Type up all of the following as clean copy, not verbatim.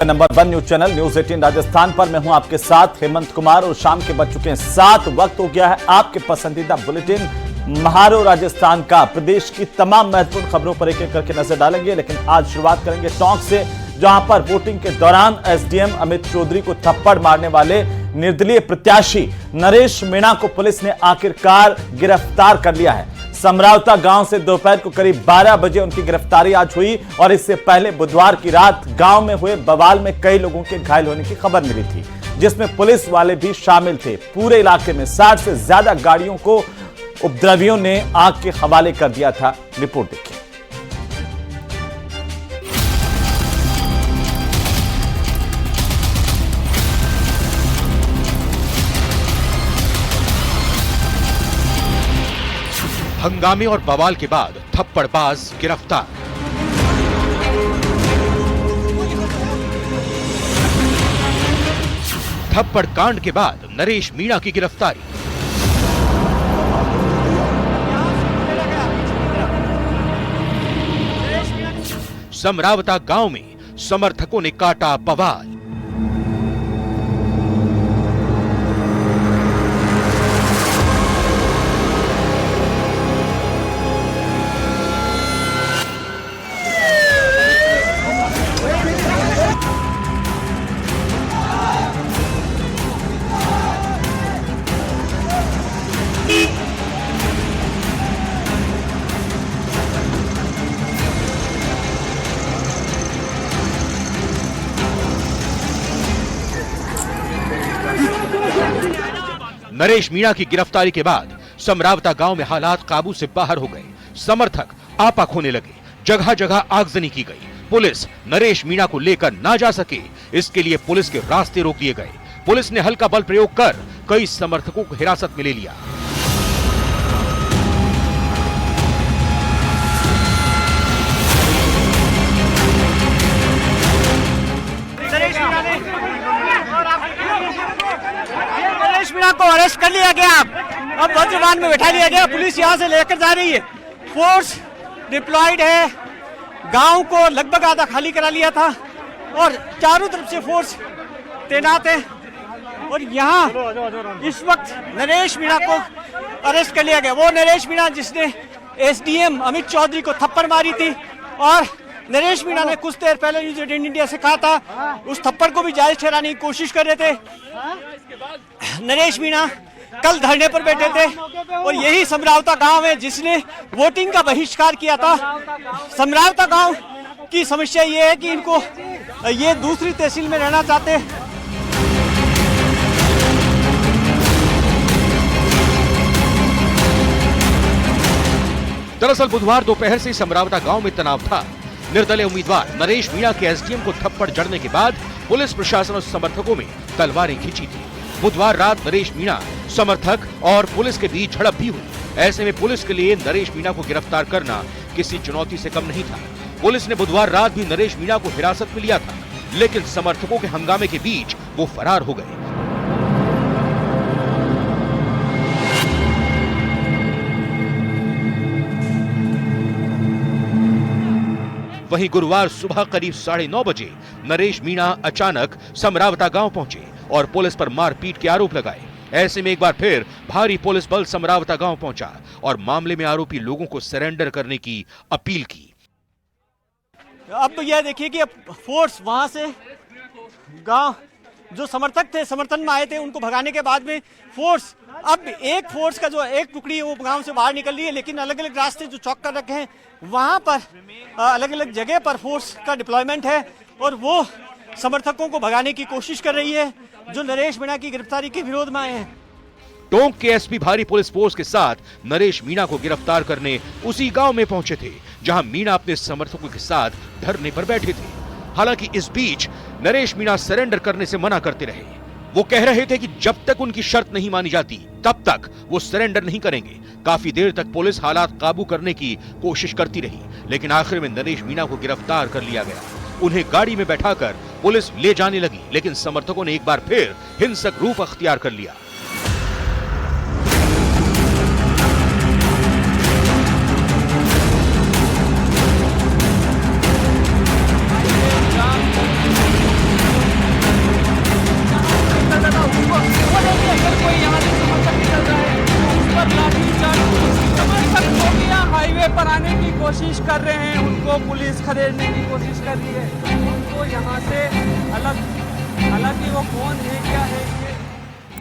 Number 1 news channel news 18 Rajasthan पर मैं हूं आपके साथ हेमंत कुमार और शाम के बज चुके हैं 7। वक्त हो गया है आपके पसंदीदा बुलेटिन महारो राजस्थान का। प्रदेश की तमाम महत्वपूर्ण खबरों पर एक एक करके नजर डालेंगे, लेकिन आज शुरुआत करेंगे टोंक से, जहां पर वोटिंग के दौरान एसडीएम अमित चौधरी को थप्पड़ मारने वाले निर्दलीय प्रत्याशी नरेश मीणा को पुलिस ने आखिरकार गिरफ्तार कर लिया है। समरावता गांव से दोपहर को करीब 12 बजे उनकी गिरफ्तारी आज हुई और इससे पहले बुधवार की रात गांव में हुए बवाल में कई लोगों के घायल होने की खबर मिली थी, जिसमें पुलिस वाले भी शामिल थे। पूरे इलाके में 60 से ज्यादा गाड़ियों को उपद्रवियों ने आग के हवाले कर दिया था। रिपोर्ट देखिए। हंगामे और बवाल के बाद थप्पड़बाज गिरफ्तार। थप्पड़ कांड के बाद नरेश मीणा की गिरफ्तारी। समरावता गांव में समर्थकों ने काटा बवाल। नरेश मीणा की गिरफ्तारी के बाद समरावता गांव में हालात काबू से बाहर हो गए। समर्थक आपा खोने लगे, जगह जगह आगजनी की गई। पुलिस नरेश मीणा को लेकर ना जा सके, इसके लिए पुलिस के रास्ते रोक दिए गए। पुलिस ने हल्का बल प्रयोग कर कई समर्थकों को हिरासत में ले लिया। नरेश मीणा को अरेस्ट कर लिया गया। अब वज्रवान में बैठा लिया गया। पुलिस यहां से लेकर जा रही है। फोर्स डिप्लॉयड है। गांव को लगभग आधा खाली करा लिया था और चारों तरफ से फोर्स तैनात है। और यहां इस वक्त नरेश मीणा को अरेस्ट कर लिया गया। वो नरेश मीणा जिसने एसडीएम अमित चौधरी को थप्पड़ मारी थी, और नरेश मीणा ने कुछ देर पहले न्यूज 18 इंडिया से कहा था उस थप्पड़ को भी जायज ठहराने की कोशिश कर रहे थे। नरेश मीणा कल धरने पर बैठे थे और यही समरावता गांव है जिसने वोटिंग का बहिष्कार किया था। समरावता गांव की समस्या ये है कि इनको ये दूसरी तहसील में रहना चाहते हैं। दरअसल बुधवार दोपहर से समरावता गांव में तनाव था। निर्दलीय उम्मीदवार नरेश मीणा के एसडीएम को थप्पड़ जड़ने के बाद पुलिस प्रशासन और समर्थकों में तलवारें खींची थी। बुधवार रात नरेश मीणा, समर्थक और पुलिस के बीच झड़प भी हुई। ऐसे में पुलिस के लिए नरेश मीणा को गिरफ्तार करना किसी चुनौती से कम नहीं था। पुलिस ने बुधवार रात भी नरेश मीणा को हिरासत में लिया था, लेकिन समर्थकों के हंगामे के बीच वो फरार हो गए। वहीं गुरुवार सुबह करीब 9:30 बजे नरेश मीणा अचानक समरावता गांव पहुंचे और पुलिस पर मारपीट के आरोप लगाए। ऐसे में एक बार फिर भारी पुलिस बल समरावता गांव पहुंचा और मामले में आरोपी लोगों को सरेंडर करने की अपील की। अब तो यह देखिए कि अब फोर्स वहां से गांव जो समर्थक थे, समर्थन में आए थे, उनको भगाने के बाद में फोर्स, अब एक फोर्स का जो एक टुकड़ी है वो गांव से बाहर निकल रही है, लेकिन अलग अलग रास्ते जो चौक कर रखे हैं वहां पर अलग अलग जगह पर फोर्स का डिप्लॉयमेंट है और वो समर्थकों को भगाने की कोशिश कर रही है जो नरेश मीणा की गिरफ्तारी के विरोध में आए हैं। टोंक के एसपी भारी पुलिस फोर्स के साथ नरेश मीणा को गिरफ्तार करने उसी गांव में पहुंचे थे जहां मीणा अपने समर्थकों के साथ धरने पर बैठे थे। हालांकि इस बीच नरेश मीणा सरेंडर करने से मना करते रहे। वो कह रहे थे कि जब तक उनकी शर्त नहीं मानी जाती तब तक वो सरेंडर नहीं करेंगे। काफी देर तक पुलिस हालात काबू करने की कोशिश करती रही, लेकिन आखिर में नरेश मीणा को गिरफ्तार कर लिया गया। उन्हें गाड़ी में बैठाकर पुलिस ले जाने लगी, लेकिन समर्थकों ने एक बार फिर हिंसक रूप अख्तियार कर लिया। कोशिश कर रहे हैं, उनको पुलिस खदेड़ने की कोशिश कर रही है, उनको यहाँ से अलग, हालांकि वो कौन है क्या है ये।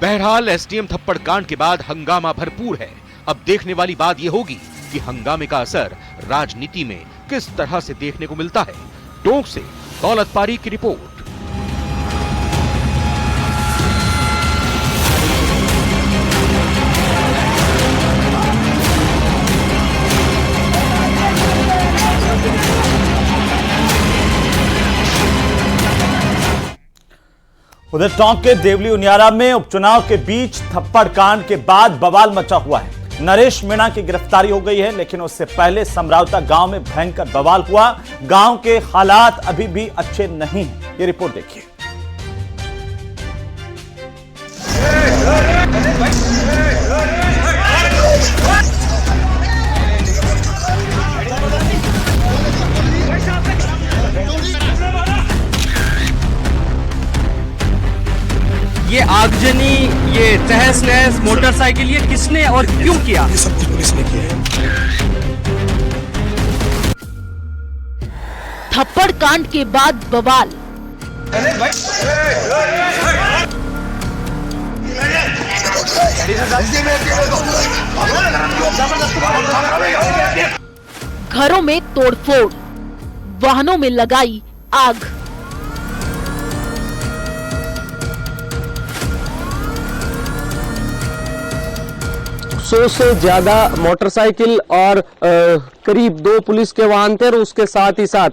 बहरहाल एसडीएम थप्पड़ कांड के बाद हंगामा भरपूर है। अब देखने वाली बात यह होगी कि हंगामे का असर राजनीति में किस तरह से देखने को मिलता है। टोंक से दौलत पारीक की रिपोर्ट। उधर टोंक के देवली उनियारा में उपचुनाव के बीच थप्पड़ कांड के बाद बवाल मचा हुआ है। नरेश मीणा की गिरफ्तारी हो गई है, लेकिन उससे पहले समरावता गांव में भयंकर बवाल हुआ। गांव के हालात अभी भी अच्छे नहीं हैं। ये रिपोर्ट देखिए। ये आगजनी, ये तहस नहस, मोटरसाइकिल, ये किसने और क्यों किया? ये सब कुछ पुलिस ने किया है। थप्पड़ कांड के बाद बवाल। घरों में तोड़फोड़, वाहनों में लगाई आग। सौ से ज्यादा मोटरसाइकिल और करीब 2 पुलिस के वाहन थे और उसके साथ ही साथ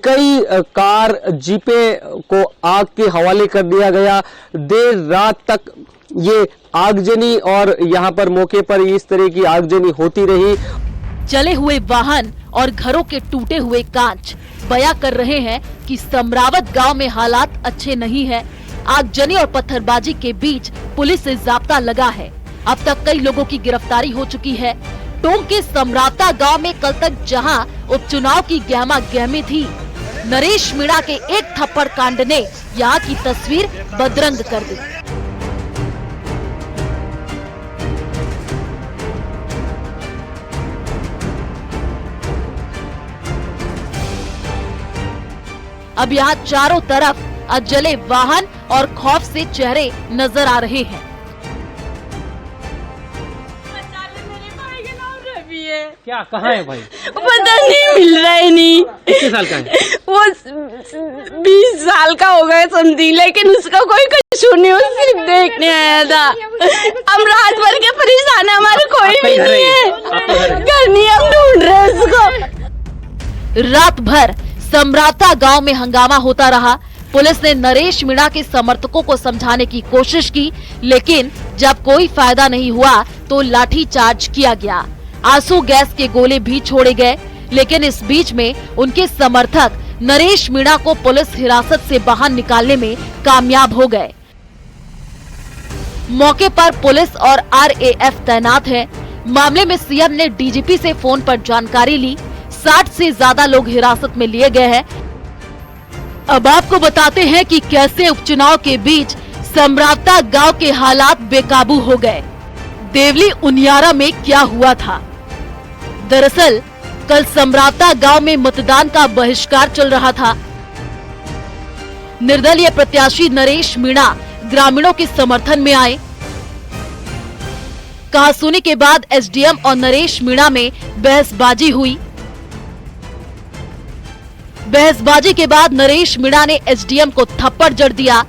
कई कार जीपे को आग के हवाले कर दिया गया। देर रात तक ये आगजनी और यहाँ पर मौके पर इस तरह की आगजनी होती रही। जले हुए वाहन और घरों के टूटे हुए कांच बयां कर रहे हैं कि समरावत गांव में हालात अच्छे नहीं हैं। आगजनी और पत्थरबाजी के बीच पुलिस से जाब्ता लगा है। अब तक कई लोगों की गिरफ्तारी हो चुकी है। टोंक के समरावता गांव में कल तक जहां उपचुनाव की गहमा गहमी थी, नरेश मीणा के एक थप्पड़ कांड ने यहां की तस्वीर बदरंग कर दी। अब यहाँ चारों तरफ जले वाहन और खौफ से चेहरे नजर आ रहे हैं। क्या कहाँ है भाई? पता नहीं, मिल रहा है नहीं। कितने साल का है वो? 20 साल का हो गया समथिंग, लेकिन उसका कोई कसूर नहीं, वो सिर्फ देखने आया था। हम रात भर के परेशान है, हमारे कोई भी नहीं है, घर नहीं, हम ढूंढ रहे हैं उसको। रात भर समरावता गांव में हंगामा होता रहा। पुलिस ने नरेश मीणा के समर्थकों को समझाने की कोशिश की, लेकिन जब कोई फायदा नहीं हुआ तो लाठीचार्ज किया गया। आंसू गैस के गोले भी छोड़े गए, लेकिन इस बीच में उनके समर्थक नरेश मीणा को पुलिस हिरासत से बाहर निकालने में कामयाब हो गए। मौके पर पुलिस और आरएएफ तैनात है। मामले में सीएम ने डीजीपी से फोन पर जानकारी ली। 60 से ज्यादा लोग हिरासत में लिए गए हैं। अब आपको बताते हैं कि कैसे उपचुनाव के बीच समरावता गांव के हालात बेकाबू हो गए। देवली उनियारा में क्या हुआ था? दरअसल कल समरावता गांव में मतदान का बहिष्कार चल रहा था। निर्दलीय प्रत्याशी नरेश मीणा ग्रामीणों के समर्थन में आए। कहासुनी के बाद एसडीएम और नरेश मीणा में बहसबाजी हुई। बहसबाजी के बाद नरेश मीणा ने एसडीएम को थप्पड़ जड़ दिया।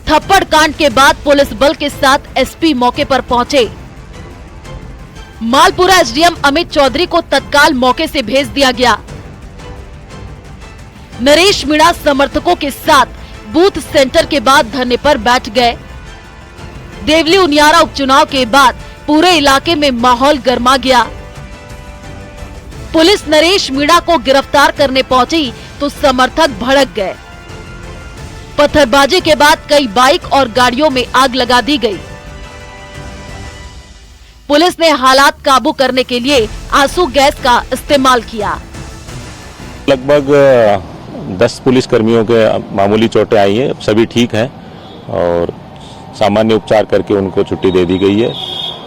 थप्पड़ कांड के बाद पुलिस बल के साथ एसपी मौके पर पहुंचे। मालपुरा एसडीएम अमित चौधरी को तत्काल मौके से भेज दिया गया। नरेश मीणा समर्थकों के साथ बूथ सेंटर के बाद धरने पर बैठ गए। देवली उनियारा उपचुनाव के बाद पूरे इलाके में माहौल गर्मा गया। पुलिस नरेश मीणा को गिरफ्तार करने पहुंची तो समर्थक भड़क गए। पत्थरबाजी के बाद कई बाइक और गाड़ियों में आग लगा दी गई। पुलिस ने हालात काबू करने के लिए आंसू गैस का इस्तेमाल किया। लगभग 10 पुलिस कर्मियों के मामूली चोटें आई हैं, सभी ठीक हैं और सामान्य उपचार करके उनको छुट्टी दे दी गई है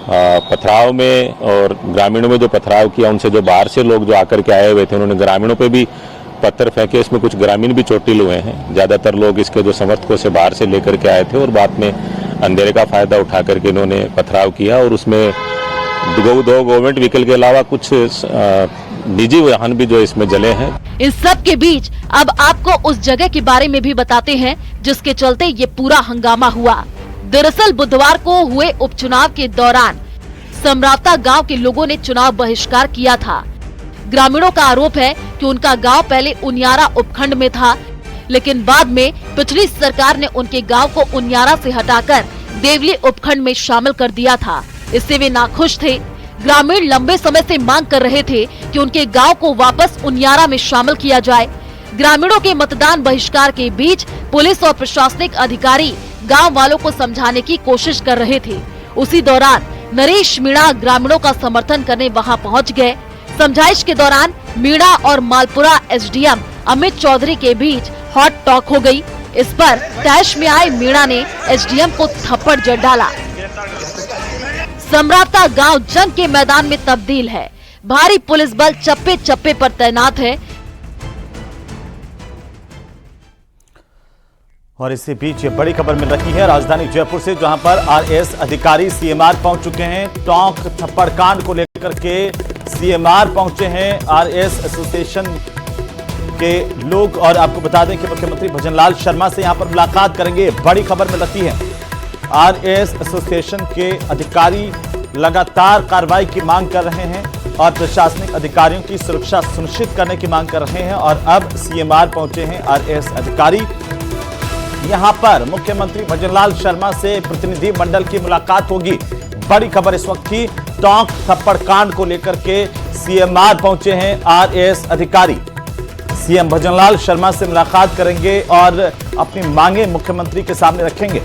पथराव में और ग्रामीणों में जो पथराव किया, उनसे जो बाहर से लोग जो आकर के आए हुए थे उन्होंने ग्रामीणों पे भी पत्थर फेंके। इसमें कुछ ग्रामीण भी चोटिल हुए हैं। ज़्यादातर लोग इसके जो समर्थकों से बाहर से लेकर के आए थे और बाद में अंधेरे का फायदा उठा करके इन्होंने पथराव किया और उसमें दो गवर्नमेंट व्हीकल के अलावा कुछ निजी वाहन भी जो इसमें जले हैं। इस सब के बीच अब आपको उस जगह के बारे में भी बताते हैं जिसके चलते ये पूरा हंगामा हुआ। दरअसल बुधवार को हुए उपचुनाव के दौरान समरावता गांव के लोगों ने चुनाव बहिष्कार किया था। ग्रामीणों का आरोप है कि उनका गांव पहले उनियारा उपखंड में था, लेकिन बाद में पिछली सरकार ने उनके गांव को उनियारा से हटाकर देवली उपखंड में शामिल कर दिया था। इससे वे नाखुश थे। ग्रामीण लंबे समय से मांग कर रहे थे कि उनके गांव को वापस उनियारा में शामिल किया जाए। ग्रामीणों के मतदान बहिष्कार के बीच पुलिस और प्रशासनिक अधिकारी गांव वालों को समझाने की कोशिश कर रहे थे। उसी दौरान नरेश मीणा ग्रामीणों का समर्थन करने वहां पहुंच गए। समझाइश के दौरान मीणा और मालपुरा एसडीएम अमित चौधरी के बीच हॉट टॉक हो गई। इस पर तैश में आए मीणा ने एसडीएम को थप्पड़ जड़ डाला। समरावता गांव जंग के मैदान में तब्दील है। भारी पुलिस बल चप्पे चप्पे पर तैनात है। और इसी बीच ये बड़ी खबर मिल रही है राजधानी जयपुर से, जहां पर आरएएस अधिकारी सीएमआर पहुंच चुके हैं। टोंक थप्पड़ कांड को लेकर के सीएमआर पहुंचे हैं आरएएस एसोसिएशन के लोग। और आपको बता दें कि मुख्यमंत्री भजनलाल शर्मा से यहां पर मुलाकात करेंगे। बड़ी खबर मिल रही है, आरएएस एसोसिएशन के अधिकारी लगातार कार्रवाई की मांग कर रहे हैं और प्रशासनिक अधिकारियों की सुरक्षा सुनिश्चित करने की मांग कर रहे हैं। और अब सीएमआर पहुंचे हैं आरएएस अधिकारी। यहां पर मुख्यमंत्री भजनलाल शर्मा से प्रतिनिधि मंडल की मुलाकात होगी। बड़ी खबर इस वक्त की, टोंक थप्पड़ कांड को लेकर के सीएमआर पहुंचे हैं आरएएस अधिकारी। सीएम भजनलाल शर्मा से मुलाकात करेंगे और अपनी मांगे मुख्यमंत्री के सामने रखेंगे।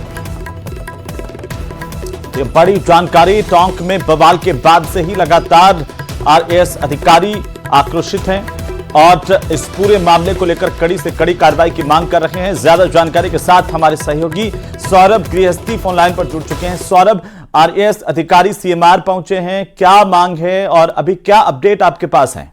ये बड़ी जानकारी, टोंक में बवाल के बाद से ही लगातार आरएएस अधिकारी आक्रोशित हैं और इस पूरे मामले को लेकर कड़ी से कड़ी कार्रवाई की मांग कर रहे हैं। ज्यादा जानकारी के साथ हमारे सहयोगी सौरभ गृहस्थी फोन लाइन पर जुड़ चुके हैं। सौरभ, आरएएस अधिकारी सीएमआर पहुंचे हैं, क्या मांग है और अभी क्या अपडेट आपके पास है?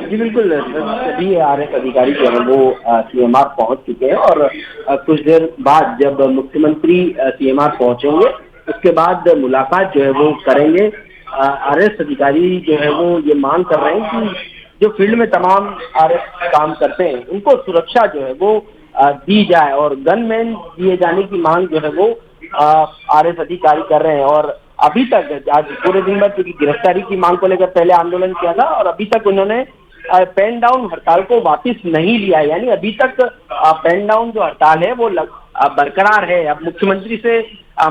जी बिल्कुल, सभी आरएएस अधिकारी जो है वो सीएमआर पहुंच चुके हैं और कुछ देर बाद जब मुख्यमंत्री सीएमआर पहुंचेंगे उसके बाद मुलाकात जो है वो करेंगे। आरएएस अधिकारी जो है वो ये मांग कर रहे हैं कि जो फील्ड में तमाम आरएएस काम करते हैं उनको सुरक्षा जो है वो दी जाए और गनमैन दिए जाने की मांग जो है वो आरएएस अधिकारी कर रहे हैं। और अभी तक आज पूरे दिन भर क्योंकि गिरफ्तारी की मांग को लेकर पहले आंदोलन किया था और अभी तक उन्होंने पेन डाउन हड़ताल को वापस नहीं लिया, यानी अभी तक पेन डाउन जो हड़ताल है वो बरकरार है। अब मुख्यमंत्री से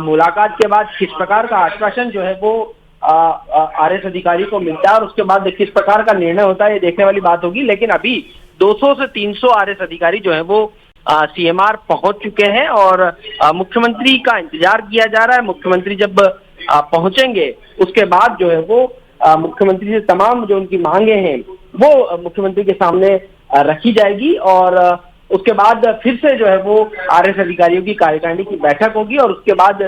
मुलाकात के बाद किस प्रकार का आश्वासन जो है वो आरएएस अधिकारी को मिलता है और उसके बाद किस प्रकार का निर्णय होता है ये देखने वाली बात होगी। लेकिन अभी 200 से 300 आरएएस अधिकारी जो है वो सीएमआर पहुंच चुके हैं और मुख्यमंत्री का इंतजार किया जा रहा है। मुख्यमंत्री जब पहुंचेंगे उसके बाद जो है वो मुख्यमंत्री से तमाम जो उनकी मांगे हैं वो मुख्यमंत्री के सामने रखी जाएगी और उसके बाद फिर से जो है वो आरएएस अधिकारियों की कार्यकारिणी की बैठक होगी और उसके बाद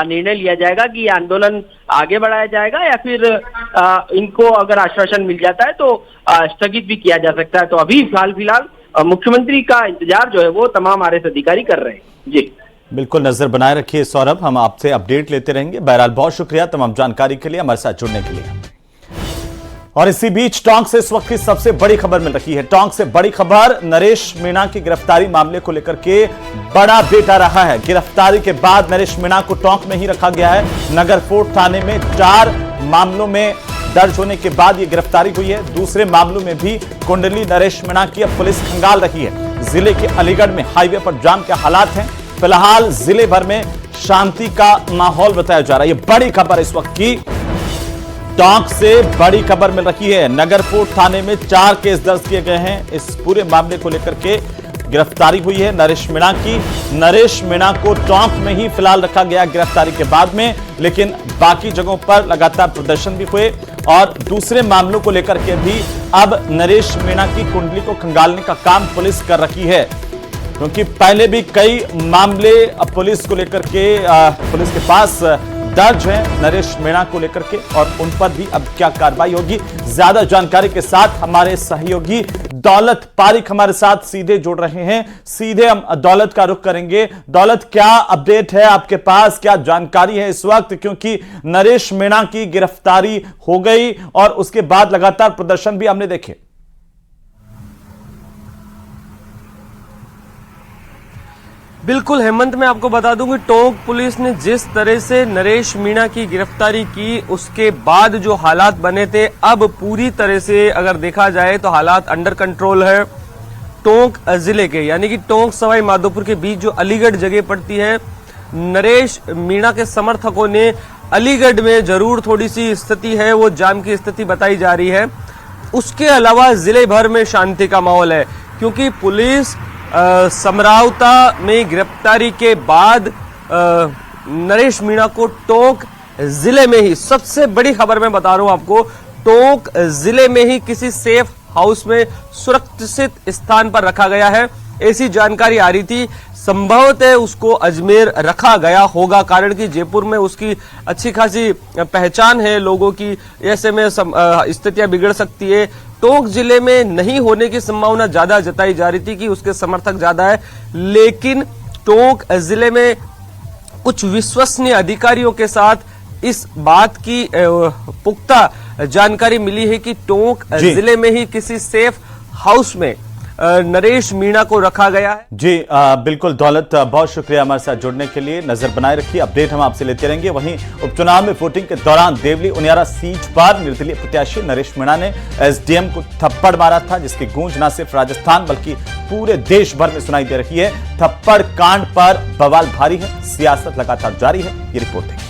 निर्णय लिया जाएगा कि ये आंदोलन आगे बढ़ाया जाएगा या फिर इनको अगर आश्वासन मिल जाता है तो स्थगित भी किया जा सकता है। तो अभी फिलहाल मुख्यमंत्री का इंतजार जो है वो तमाम आरएएस अधिकारी कर रहे हैं। जी बिल्कुल, नजर बनाए रखिए सौरभ, हम आपसे अपडेट लेते रहेंगे। बहरहाल बहुत शुक्रिया तमाम जानकारी के लिए, हमारे साथ जुड़ने के लिए। और इसी बीच टोंक से इस वक्त की सबसे बड़ी खबर मिल रही है। टोंक से बड़ी खबर, नरेश मीणा की गिरफ्तारी मामले को लेकर के बड़ा अपडेट आ रहा है। गिरफ्तारी के बाद नरेश मीणा को टोंक में ही रखा गया है। नगर फोर्ट थाने में 4 मामलों में दर्ज होने के बाद ये गिरफ्तारी हुई है। दूसरे मामलों में भी कुंडली नरेश मीणा की अब पुलिस खंगाल रही है। जिले के अलीगढ़ में हाईवे पर जाम के हालात हैं। फिलहाल जिले भर में शांति का माहौल बताया जा रहा है। ये बड़ी खबर इस वक्त की, टोंक से बड़ी खबर मिल रही है। नगर फोर्ट थाने में 4 केस दर्ज किए गए हैं। इस पूरे मामले को लेकर के गिरफ्तारी हुई है नरेश मीणा की। नरेश मीणा को टोंक में ही फिलहाल रखा गया गिरफ्तारी के बाद में, लेकिन बाकी जगहों पर लगातार प्रदर्शन भी हुए और दूसरे मामलों को लेकर के भी अब नरेश मीणा की कुंडली को खंगालने का काम पुलिस कर रही है, क्योंकि पहले भी कई मामले पुलिस को लेकर के पुलिस के पास दर्ज हैं नरेश मीणा को लेकर के और उन पर भी अब क्या कार्रवाई होगी। ज्यादा जानकारी के साथ हमारे सहयोगी दौलत पारिक हमारे साथ सीधे जुड़ रहे हैं। सीधे हम दौलत का रुख करेंगे। दौलत, क्या अपडेट है आपके पास, क्या जानकारी है इस वक्त, क्योंकि नरेश मीणा की गिरफ्तारी हो गई और उसके बाद लगातार प्रदर्शन भी हमने देखे। बिल्कुल हेमंत, मैं आपको बता दूं कि टोंक पुलिस ने जिस तरह से नरेश मीणा की गिरफ्तारी की उसके बाद जो हालात बने थे, अब पूरी तरह से अगर देखा जाए तो हालात अंडर कंट्रोल है। टोंक जिले के यानी कि टोंक सवाई माधोपुर के बीच जो अलीगढ़ जगह पड़ती है, नरेश मीणा के समर्थकों ने अलीगढ़ में जरूर थोड़ी सी स्थिति है, वो जाम की स्थिति बताई जा रही है। उसके अलावा जिले भर में शांति का माहौल है, क्योंकि पुलिस समरावता में गिरफ्तारी के बाद नरेश मीणा को टोंक जिले में ही, सबसे बड़ी खबर मैं बता रहा हूं आपको, टोंक जिले में ही किसी सेफ हाउस में सुरक्षित स्थान पर रखा गया है। ऐसी जानकारी आ रही थी। संभवतः उसको अजमेर रखा गया होगा, कारण कि जयपुर में उसकी अच्छी खासी पहचान है लोगों की, ऐसे में स्थितियां बिगड़ सकती है। टोंक जिले में नहीं होने की संभावना ज्यादा जताई जा रही थी कि उसके समर्थक ज्यादा है, लेकिन टोंक जिले में कुछ विश्वसनीय अधिकारियों के साथ इस बात की पुख्ता जानकारी मिली है कि टोंक जिले में ही किसी सेफ हाउस में नरेश मीणा को रखा गया है। जी बिल्कुल दौलत, बहुत शुक्रिया हमारे साथ जुड़ने के लिए। नजर बनाए रखिए, अपडेट हम आपसे लेते रहेंगे। वहीं उपचुनाव में वोटिंग के दौरान देवली उनियारा सीट पर निर्दलीय प्रत्याशी नरेश मीणा ने एसडीएम को थप्पड़ मारा था, जिसकी गूंज न सिर्फ राजस्थान बल्कि पूरे देश भर में सुनाई दे रही है। थप्पड़ कांड पर बवाल भारी है, सियासत लगातार जारी है। ये रिपोर्ट देखिए।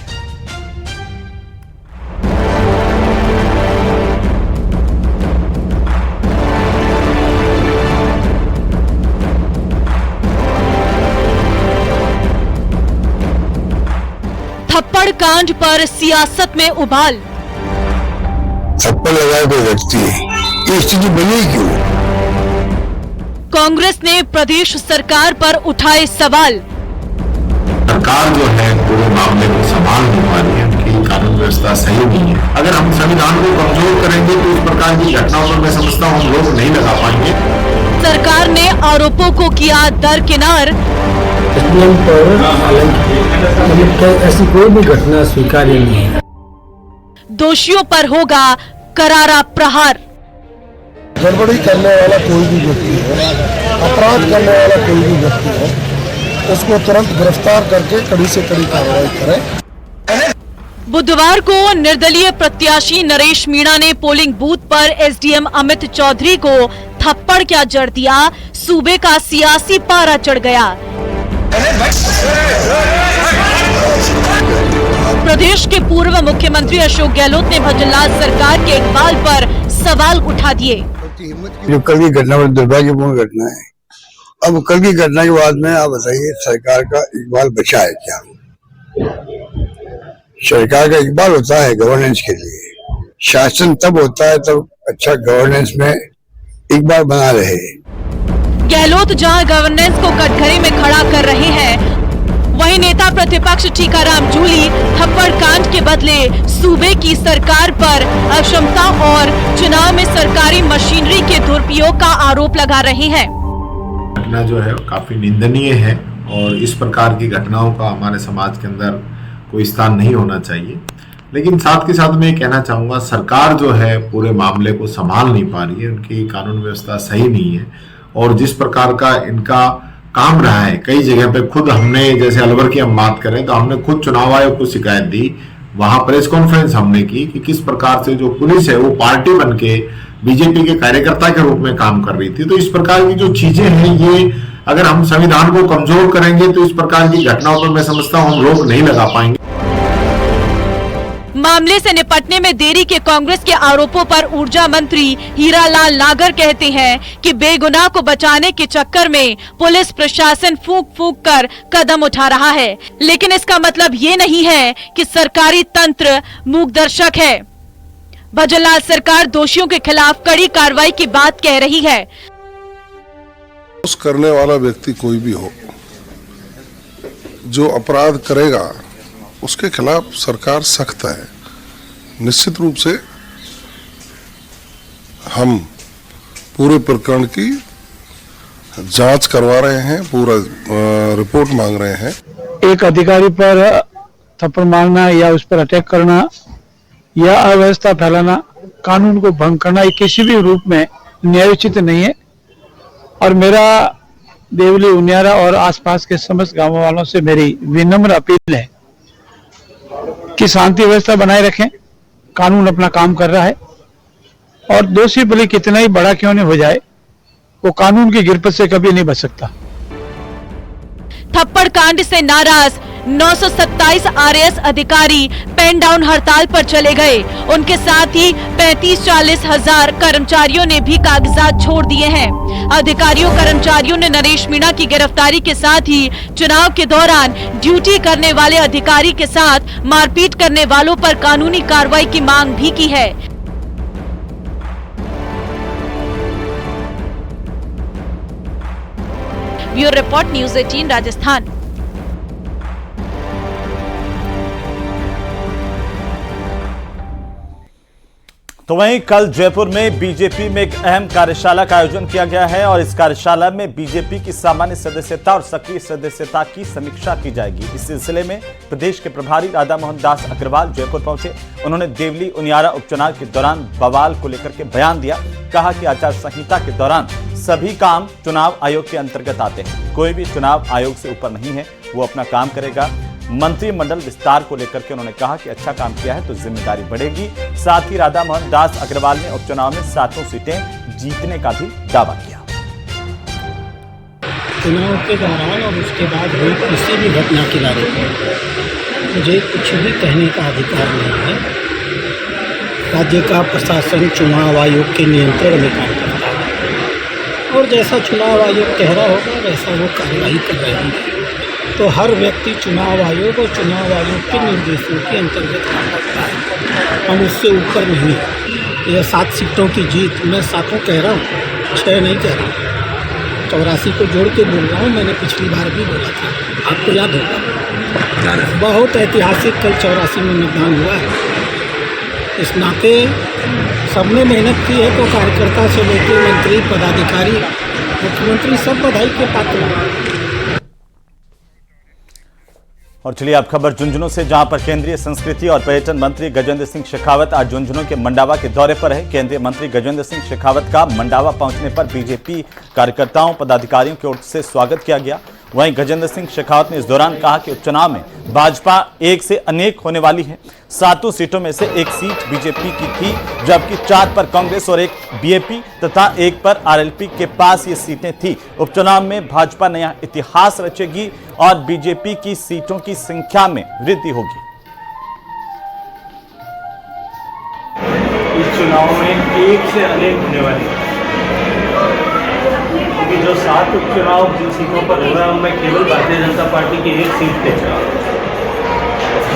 थप्पड़ कांड पर सियासत में उबाल। थप्पड़ लगाए कोई व्यक्ति, ये स्थिति बनी क्यों? कांग्रेस ने प्रदेश सरकार पर उठाए सवाल। सरकार जो है पूरे मामले को संभाल नहीं पा रही है, उनकी कानून व्यवस्था सही नहीं है। अगर हम संविधान को कमजोर करेंगे तो इस प्रकार की घटनाओं पर मैं समझता हूँ हम रोक नहीं लगा पाएंगे। सरकार ने आरोपों को किया दरकिनार। ऐसी कोई भी घटना स्वीकार्य नहीं है। दोषियों पर होगा करारा प्रहार। गड़बड़ी करने वाला कोई भी व्यक्ति है, अपराध करने वाला कोई भी व्यक्ति है, उसको तुरंत गिरफ्तार करके कड़ी से कड़ी कार्रवाई करें। बुधवार को निर्दलीय प्रत्याशी नरेश मीणा ने पोलिंग बूथ पर एसडीएम अमित चौधरी को थप्पड़ क्या जड़ दिया, सूबे का सियासी पारा चढ़ गया। प्रदेश के पूर्व मुख्यमंत्री अशोक गहलोत ने भजनलाल सरकार के इकबाल पर सवाल उठा दिए। जो कल की घटना बड़ी दुर्भाग्यपूर्ण घटना है। अब कल की घटना के बाद में आप बताइए, सरकार का इकबाल बचा है क्या? सरकार का इकबाल होता है गवर्नेंस के लिए, शासन तब होता है तब अच्छा गवर्नेंस में इकबाल बना रहे। गहलोत जहां गवर्नेंस को कटघरे में खड़ा कर रहे हैं, वहीं नेता प्रतिपक्ष टीकाराम जूली थप्पड़ कांड के बदले सूबे की सरकार पर अक्षमता और चुनाव में सरकारी मशीनरी के दुरुपयोग का आरोप लगा रहे हैं। घटना जो है काफी निंदनीय है और इस प्रकार की घटनाओं का हमारे समाज के अंदर कोई स्थान नहीं होना चाहिए। लेकिन साथ के साथ मैं कहना चाहूँगा, सरकार जो है पूरे मामले को संभाल नहीं पा रही है, उनकी कानून व्यवस्था सही नहीं है और जिस प्रकार का इनका काम रहा है, कई जगह पे खुद हमने, जैसे अलवर की हम बात करें तो हमने खुद चुनाव आयोग को शिकायत दी, वहां प्रेस कॉन्फ्रेंस हमने की कि किस प्रकार से जो पुलिस है वो पार्टी बन के बीजेपी के कार्यकर्ता के रूप में काम कर रही थी। तो इस प्रकार की जो चीजें हैं, ये अगर हम संविधान को कमजोर करेंगे तो इस प्रकार की घटनाओं पर मैं समझता हूँ हम रोक नहीं लगा पाएंगे। मामले से निपटने में देरी के कांग्रेस के आरोपों पर ऊर्जा मंत्री हीरालाल नागर कहते हैं कि बेगुनाह को बचाने के चक्कर में पुलिस प्रशासन फूंक फूंक कर कदम उठा रहा है, लेकिन इसका मतलब ये नहीं है कि सरकारी तंत्र मूकदर्शक है। भजनलाल सरकार दोषियों के खिलाफ कड़ी कार्रवाई की बात कह रही है। करने वाला व्यक्ति कोई भी हो, जो अपराध करेगा उसके खिलाफ सरकार सख्त है। निश्चित रूप से हम पूरे प्रकरण की जांच करवा रहे हैं, पूरा रिपोर्ट मांग रहे हैं। एक अधिकारी पर थप्पड़ मारना या उस पर अटैक करना या अव्यवस्था फैलाना, कानून को भंग करना, ये किसी भी रूप में न्यायोचित नहीं है। और मेरा देवली, उनियारा और आसपास के समस्त गांवों वालों से मेरी विनम्र अपील है कि शांति व्यवस्था बनाए रखें। कानून अपना काम कर रहा है और दोषी भले कितना ही बड़ा क्यों नहीं हो जाए, वो कानून की गिरफ्त से कभी नहीं बच सकता। थप्पड़ कांड से नाराज 927 आरएएस अधिकारी पेन डाउन हड़ताल पर चले गए। उनके साथ ही 35-40 हजार कर्मचारियों ने भी कागजात छोड़ दिए हैं। अधिकारियों कर्मचारियों ने नरेश मीणा की गिरफ्तारी के साथ ही चुनाव के दौरान ड्यूटी करने वाले अधिकारी के साथ मारपीट करने वालों पर कानूनी कार्रवाई की मांग भी की है। Bureau report, news 18 Rajasthan. तो वहीं कल जयपुर में बीजेपी में एक अहम कार्यशाला का आयोजन किया गया है और इस कार्यशाला में बीजेपी की सामान्य सदस्यता और सक्रिय सदस्यता की समीक्षा की जाएगी। इस सिलसिले में प्रदेश के प्रभारी राधा मोहन दास अग्रवाल जयपुर पहुंचे। उन्होंने देवली उनियारा उपचुनाव के दौरान बवाल को लेकर के बयान दिया। कहा कि आचार संहिता के दौरान सभी काम चुनाव आयोग के अंतर्गत आते हैं। कोई भी चुनाव आयोग से ऊपर नहीं है, वो अपना काम करेगा। मंत्रिमंडल विस्तार को लेकर के उन्होंने कहा कि अच्छा काम किया है तो जिम्मेदारी बढ़ेगी। साथ ही राधा मोहन दास अग्रवाल ने उपचुनाव में 7 सीटें जीतने का भी दावा किया। चुनाव के दौरान और उसके बाद हुई किसी भी घटना के बारे में मुझे कुछ भी कहने का अधिकार नहीं है। राज्य का प्रशासन चुनाव आयोग के नियंत्रण में काम करता है और जैसा चुनाव आयोग कह रहा होगा वैसा वो कार्रवाई कर रहे हैं। तो हर व्यक्ति चुनाव आयोग और चुनाव आयोग के निर्देशों के अंतर्गत काम करता है। हम उससे ऊपर नहीं है। यह 7 सीटों की जीत, मैं 7 कह रहा हूँ, 6 नहीं कह रहा हूँ। 84 को जोड़ के बोल रहा हूँ। मैंने पिछली बार भी बोला था, आपको याद होगा। बहुत ऐतिहासिक कल 84 में मतदान हुआ है। इस नाते सबने मेहनत की है तो कार्यकर्ता से लेकर मंत्री, पदाधिकारी, मुख्यमंत्री सब बधाई के पात्र हैं। और चलिए अब खबर झुंझुनू से, जहां पर केंद्रीय संस्कृति और पर्यटन मंत्री गजेंद्र सिंह शेखावत आज झुंझुनू के मंडावा के दौरे पर है। केंद्रीय मंत्री गजेंद्र सिंह शेखावत का मंडावा पहुंचने पर बीजेपी कार्यकर्ताओं, पदाधिकारियों की ओर से स्वागत किया गया। वहीं गजेंद्र सिंह शेखावत ने इस दौरान कहा कि उपचुनाव में भाजपा एक से अनेक होने वाली है। 7 सीटों में से 1 सीट बीजेपी की थी, जबकि 4 पर कांग्रेस और 1 बीएपी तथा 1 पर आरएलपी के पास ये सीटें थी। उपचुनाव में भाजपा नया इतिहास रचेगी और बीजेपी की सीटों की संख्या में वृद्धि होगी। इस चुनाव में एक से अनेक होने वाली है, क्योंकि जो 7 उपचुनाव जिन सीटों पर हो रहा है उनमें केवल भारतीय जनता पार्टी की 1 सीट पे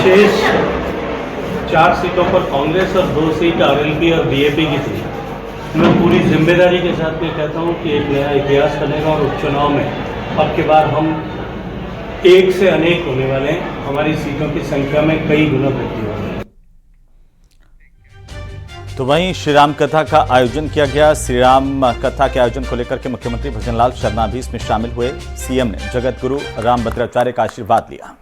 शेष 4 सीटों पर कांग्रेस और 2 सीट आरएलपी और बीएपी की थी। मैं पूरी जिम्मेदारी के साथ मैं कहता हूँ कि एक नया इतिहास बनेगा और उपचुनाव में अब के बाद हम एक से अनेक होने वाले हैं। हमारी सीटों की संख्या में कई गुना वृद्धि होगी। तो वहीं श्री राम कथा का आयोजन किया गया। श्री राम कथा के आयोजन को लेकर के मुख्यमंत्री भजनलाल शर्मा भी इसमें शामिल हुए। सीएम ने जगत गुरु रामभद्राचार्य का आशीर्वाद लिया।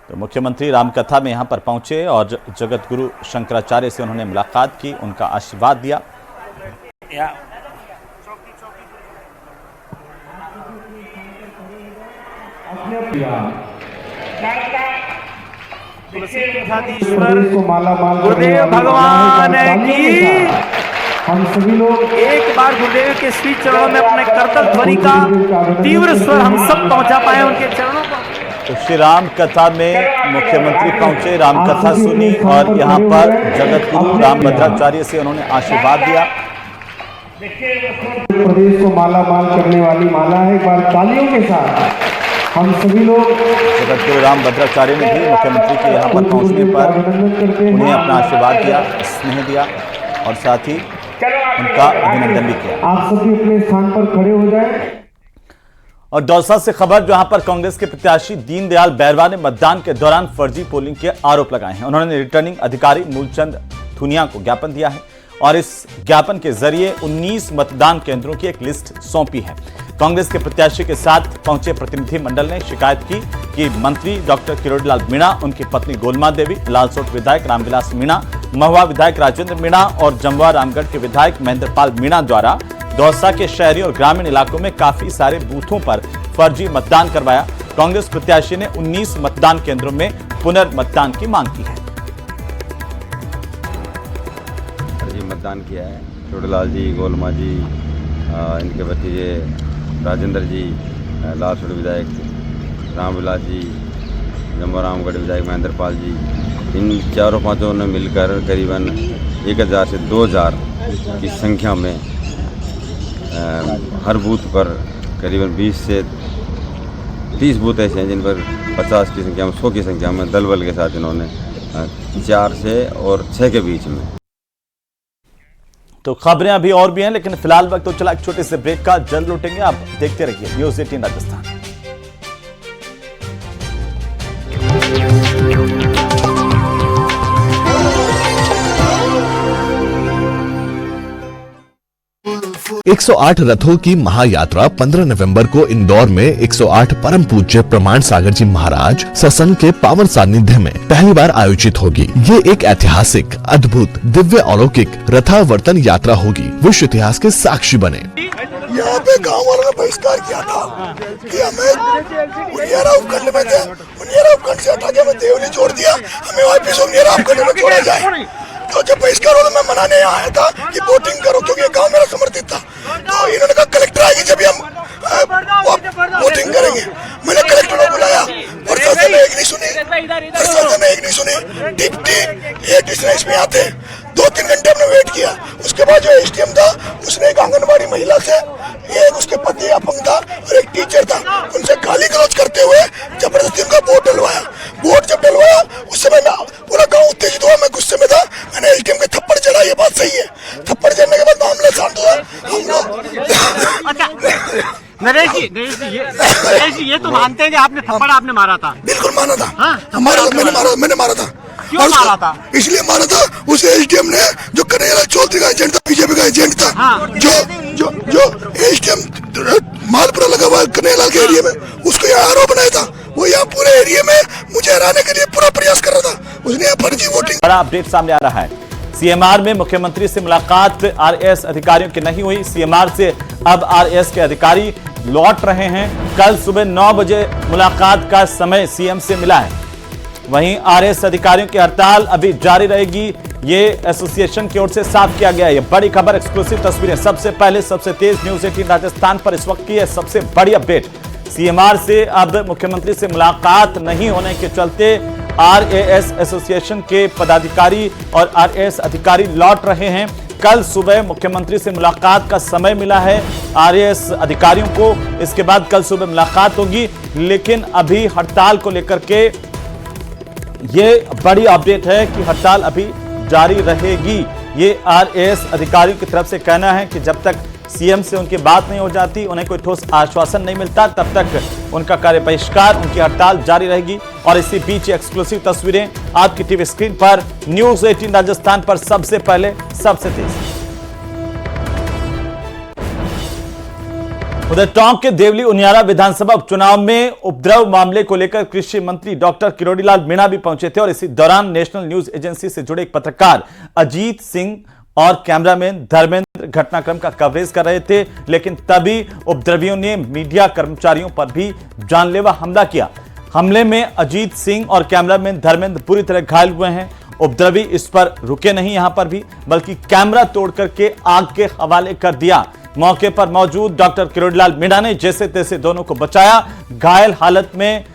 तो मुख्यमंत्री राम कथा में यहां पर पहुंचे और जगत गुरु शंकराचार्य से उन्होंने मुलाकात की, उनका आशीर्वाद दिया। गुरुदेव भगवान की हम सभी लोग एक बार गुरुदेव के श्री चरणों में अपने करतल ध्वनि का तीव्र स्वर हम सब पहुंचा पाए उनके चरणों पर। तो श्री राम कथा में मुख्यमंत्री पहुंचे, राम कथा सुनी और यहां पर जगत गुरु रामभद्राचार्य से उन्होंने आशीर्वाद दिया। प्रदेश को माला माल करने वाली माला है। एक बार तालियों के साथ हम सभी लोग जगत गुरु रामभद्राचार्य ने भी मुख्यमंत्री के यहाँ पर पहुंचने पर उन्हें अपना आशीर्वाद दिया, स्नेह दिया और साथ ही उनका अभिनंदन भी किया। आप सभी अपने स्थान पर खड़े हो जाएं। और दौसा से खबर, जहां पर कांग्रेस के प्रत्याशी दीनदयाल बैरवा ने मतदान के दौरान फर्जी पोलिंग के आरोप लगाए हैं। उन्होंने रिटर्निंग अधिकारी मूलचंद थुनिया को ज्ञापन दिया है और इस ज्ञापन के जरिए 19 मतदान केंद्रों की एक लिस्ट सौंपी है। कांग्रेस के प्रत्याशी के साथ पहुंचे प्रतिनिधि मंडल ने शिकायत की कि मंत्री डॉक्टर किरोड़ीलाल मीणा, उनकी पत्नी गोलमा देवी, लालसोट विधायक रामविलास मीणा, महुआ विधायक राजेंद्र मीणा और जमवा रामगढ़ के विधायक महेंद्रपाल मीणा द्वारा दौसा के शहरी और ग्रामीण इलाकों में काफी सारे बूथों पर फर्जी मतदान करवाया। कांग्रेस प्रत्याशी ने 19 मतदान केंद्रों में पुनर्मतदान की मांग की है। फर्जी मतदान किया है। किरोड़ीलाल जी, गोलमा जी, इनके भतीजे राजेंद्र जी, लालसोट विधायक रामविलास जी, जम्मू रामगढ़ विधायक महेंद्रपाल जी, इन चारों पांचों ने मिलकर करीबन 1000 से 2000 की संख्या में हर बूथ पर करीबन 20 से 30 बूथ ऐसे हैं जिन पर 50 की संख्या में, 100 की संख्या में दल बल के साथ इन्होंने 4 से और 6 के बीच में। तो खबरें अभी और भी हैं, लेकिन फिलहाल वक्त तो चला एक छोटे से ब्रेक का। जल्द लौटेंगे, आप देखते रहिए न्यूज़ 18 राजस्थान। – 108 रथों की महायात्रा 15 नवंबर को इंदौर में 108 परम पूज्य प्रमाण सागर जी महाराज सत्संग के पावन सानिध्य में पहली बार आयोजित होगी। ये एक ऐतिहासिक, अद्भुत, दिव्य अलौकिक रथावर्तन यात्रा होगी। विश्व इतिहास के साक्षी बने। यहाँ पे गाँव वालों ने बहिष्कार किया था कि हमें उनियारा उपखंड में थे, उनियारा उपखंड से हटा के हमें देवली जोड़ दिया, हमें वापिस उनियारा उपखंड में जोड़ा जाए। तो जब बहिष्कार हो तो मैं मनाने यहाँ आया था कि वोटिंग करो, क्योंकि ये गांव मेरा समर्थित था। तो इन्होंने कहा कलेक्टर आएगी जब हम वोटिंग करेंगे। मैंने कलेक्टर को बुलाया, प्रशासन ने एक नहीं सुनी, डिप्टी एक इसमें आते 2-3 घंटे हमने वेट किया। उसके बाद जो एसडीएम था उसने एक आंगनबाड़ी महिला से, एक उसके पति अपंग था और एक टीचर था, उनसे गाली गलौज करते हुए जबरदस्ती उनका वोट डलवाया। वोट जब डलवाया उस समय पूरा गाँव उत्तेजित हुआ, मैं गुस्से में था, मैंने एसडीएम के थप्पड़ चढ़ा। ये बात सही है। थप्पड़ चढ़ने के बाद मामला शांत हुआ। हम लोग नरेश जी ये तो मानते हैं कि आपने मारा था? बिल्कुल माना था। मैंने मारा था। क्यों मारा था? इसलिए मारा था, उस एसडीएम ने जो कन्हैयालाल चौधरी का एजेंट था, बीजेपी का एजेंट था, जो एसडीएम मालपुरा लगा हुआ कन्हैयालाल के एरिया में, उसको यहाँ आरोप बनाया था। वो यहाँ पूरे एरिया में मुझे हराने के लिए पूरा प्रयास कर रहा था। उसने फर्जी वोटिंग। बड़ा अपडेट सामने आ रहा है। सीएमआर में मुख्यमंत्री से मुलाकात आरएएस अधिकारियों की नहीं हुई। सीएमआर से अब आरएएस के अधिकारी लौट रहे हैं। कल सुबह 9 बजे मुलाकात का समय सीएम से मिला है। वहीं आरएएस अधिकारियों की हड़ताल अभी जारी रहेगी, ये एसोसिएशन की ओर से साफ किया गया है। ये बड़ी खबर, एक्सक्लूसिव तस्वीरें सबसे पहले, सबसे तेज न्यूज़ 18 राजस्थान पर इस वक्त की है सबसे बड़ी अपडेट। सीएमआर से अब मुख्यमंत्री से मुलाकात नहीं होने के चलते आरएएस एसोसिएशन के पदाधिकारी और आरएएस अधिकारी लौट रहे हैं। कल सुबह मुख्यमंत्री से मुलाकात का समय मिला है आरएएस अधिकारियों को। इसके बाद कल सुबह मुलाकात होगी, लेकिन अभी हड़ताल को लेकर के ये बड़ी अपडेट है कि हड़ताल अभी जारी रहेगी। ये आरएएस अधिकारियों की तरफ से कहना है कि जब तक सीएम से उनकी बात नहीं हो जाती, उन्हें कोई ठोस आश्वासन नहीं मिलता, तब तक उनका कार्य बहिष्कार, उनकी हड़ताल जारी रहेगी। और इसी बीच एक्सक्लूसिव तस्वीरें आपकी टीवी स्क्रीन पर न्यूज़ 18 राजस्थान पर सबसे पहले, सबसे तेज। उधर टोंक के देवली उनियारा विधानसभा उपचुनाव में उपद्रव मामले को लेकर कृषि मंत्री डॉक्टर किरोड़ीलाल मीणा भी पहुंचे थे और इसी दौरान नेशनल न्यूज एजेंसी से जुड़े एक पत्रकार अजीत सिंह और कैमरामैन धर्मेंद्र घटनाक्रम का कवरेज कर रहे थे, लेकिन तभी उपद्रवियों ने मीडिया कर्मचारियों पर भी जानलेवा हमला किया। हमले में अजीत सिंह और कैमरामैन धर्मेंद्र पूरी तरह घायल हुए हैं। उपद्रवी इस पर रुके नहीं, यहां पर भी, बल्कि कैमरा तोड़ करके आग के हवाले कर दिया। मौके पर मौजूद डॉक्टर किरोड़ीलाल मीणा ने जैसे तैसे दोनों को बचाया। घायल हालत में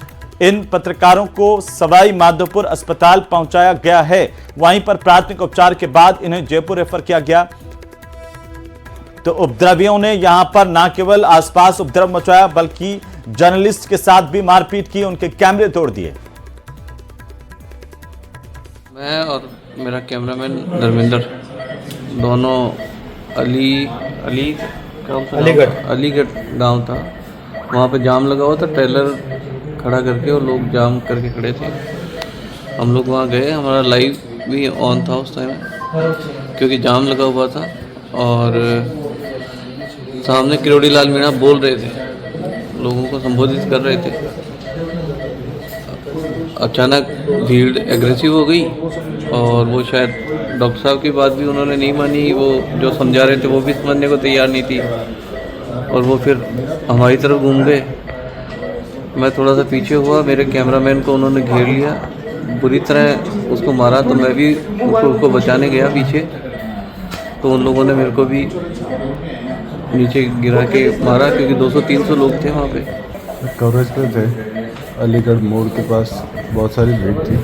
इन पत्रकारों को सवाई माधोपुर अस्पताल पहुंचाया गया है। वहीं पर प्राथमिक उपचार के बाद इन्हें जयपुर रेफर किया गया। तो उपद्रवियों ने यहां पर न केवल आसपास उपद्रव मचाया, बल्कि जर्नलिस्ट के साथ भी मारपीट की, उनके कैमरे तोड़ दिए। मैं और मेरा कैमरामैन धर्मेंद्र दोनों अलीगढ़ गांव था, वहाँ पे जाम लगा हुआ था, ट्रेलर खड़ा करके और लोग जाम करके खड़े थे। हम लोग वहाँ गए, हमारा लाइव भी ऑन था उस टाइम क्योंकि जाम लगा हुआ था और सामने किरोड़ी लाल मीणा बोल रहे थे, लोगों को संबोधित कर रहे थे। अचानक भीड़ एग्रेसिव हो गई और वो शायद डॉक्टर साहब की बात भी उन्होंने नहीं मानी, वो जो समझा रहे थे वो भी समझने को तैयार नहीं थी और वो फिर हमारी तरफ घूम गए। मैं थोड़ा सा पीछे हुआ, मेरे कैमरामैन को उन्होंने घेर लिया, बुरी तरह उसको मारा, तो मैं भी उसको बचाने गया पीछे, तो उन लोगों ने मेरे को भी नीचे गिरा के मारा क्योंकि 200-300 लोग थे वहाँ पे। कवरेज पे थे, अलीगढ़ मोड़ के पास बहुत सारी भीड़ थी,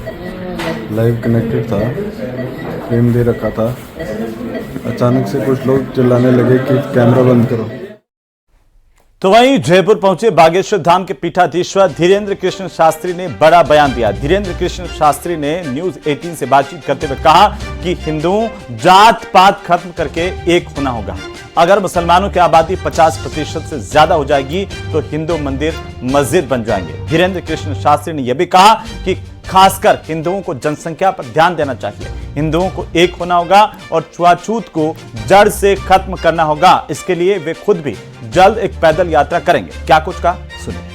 लाइव कनेक्टेड था, फ्रेम दे रखा था। अचानक से कुछ लोग चिल्लाने लगे कि कैमरा बंद करो। तो वहीं जयपुर पहुंचे बागेश्वर धाम के पीठाधीश्वर धीरेन्द्र कृष्ण शास्त्री ने बड़ा बयान दिया। धीरेन्द्र कृष्ण शास्त्री ने न्यूज 18 से बातचीत करते हुए कहा कि हिंदुओं जात पात खत्म करके एक होना होगा। अगर मुसलमानों की आबादी 50% से ज्यादा हो जाएगी तो हिंदू मंदिर मस्जिद बन जाएंगे। धीरेन्द्र कृष्ण शास्त्री ने यह भी कहा कि खासकर हिंदुओं को जनसंख्या पर ध्यान देना चाहिए, हिंदुओं को एक होना होगा और छुआछूत को जड़ से खत्म करना होगा। इसके लिए वे खुद भी जल्द एक पैदल यात्रा करेंगे। क्या कुछ कहा, सुनिए।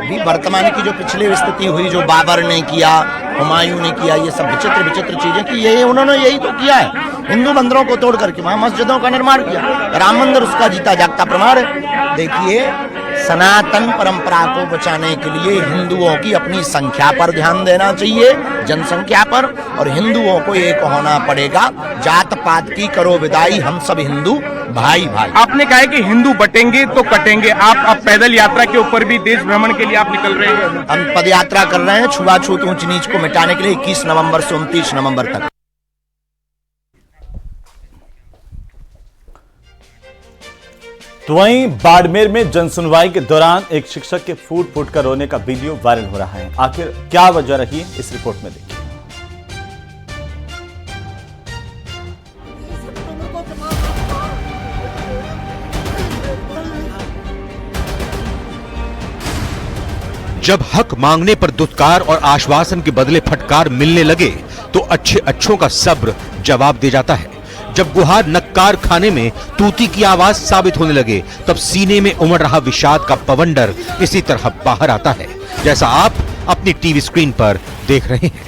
भी वर्तमान की जो पिछली स्थिति हुई, जो बाबर ने किया, हुमायूं ने किया, ये सब विचित्र विचित्र चीजें की, ये उन्होंने यही तो किया है। हिंदू मंदिरों को तोड़ करके वहां मस्जिदों का निर्माण किया। राम मंदिर उसका जीता जागता प्रमाण है। देखिए, सनातन परंपरा को बचाने के लिए हिंदुओं की अपनी संख्या पर ध्यान देना चाहिए, जनसंख्या पर, और हिंदुओं को एक होना पड़ेगा। जात पात की करो विदाई, हम सब हिंदू भाई भाई। आपने कहा है कि हिंदू बटेंगे तो कटेंगे। आप पैदल यात्रा के ऊपर भी देश भ्रमण के लिए आप निकल रहे हैं। हम पद यात्रा कर रहे हैं छुआछूत ऊंच नीच को मिटाने के लिए 21 नवंबर से 29 नवंबर तक। तो वहीं बाड़मेर में जनसुनवाई के दौरान एक शिक्षक के फूट फूट कर रोने का वीडियो वायरल हो रहा है। आखिर क्या वजह रही, इस रिपोर्ट में देखिए। जब हक मांगने पर दुत्कार और आश्वासन के बदले फटकार मिलने लगे तो अच्छे अच्छों का सब्र जवाब दे जाता है। जब गुहार नक्कार खाने में तूती की आवाज साबित होने लगे तब सीने में उमड़ रहा विषाद का पवंडर इसी तरह बाहर आता है, जैसा आप अपनी टीवी स्क्रीन पर देख रहे हैं।